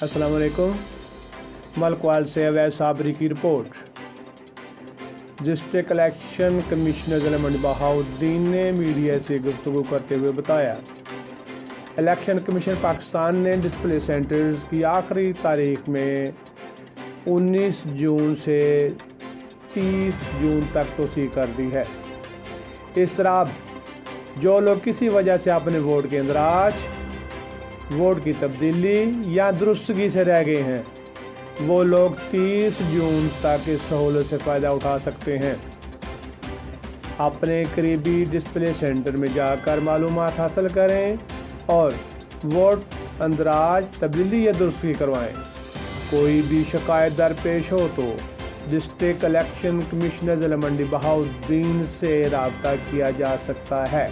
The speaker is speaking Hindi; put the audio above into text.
अस्सलाम वालेकुम। मलकवाल से अवैध साबरी की रिपोर्ट। डिस्ट्रिक्ट इलेक्शन कमिश्नर ज़िला मंडी बहाउद्दीन ने मीडिया से गुफ्तगू करते हुए बताया, इलेक्शन कमीशन पाकिस्तान ने डिस्प्ले सेंटर्स की आखिरी तारीख में 19 जून से 30 जून तक तोसी कर दी है। इस तरह जो लोग किसी वजह से अपने वोट के इंदराज, वोट की तब्दीली या दुरुस्तगी से रह गए हैं, वो लोग 30 जून तक इस सहूलत से फ़ायदा उठा सकते हैं। अपने करीबी डिस्प्ले सेंटर में जाकर मालूमात हासिल करें और वोट अंदराज, तब्दीली या दुरुस्तगी करवाएं। कोई भी शिकायत दरपेश हो तो डिस्ट्रिक्ट इलेक्शन कमिश्नर ज़िला मंडी बहाउद्दीन से रब्ता किया जा सकता है।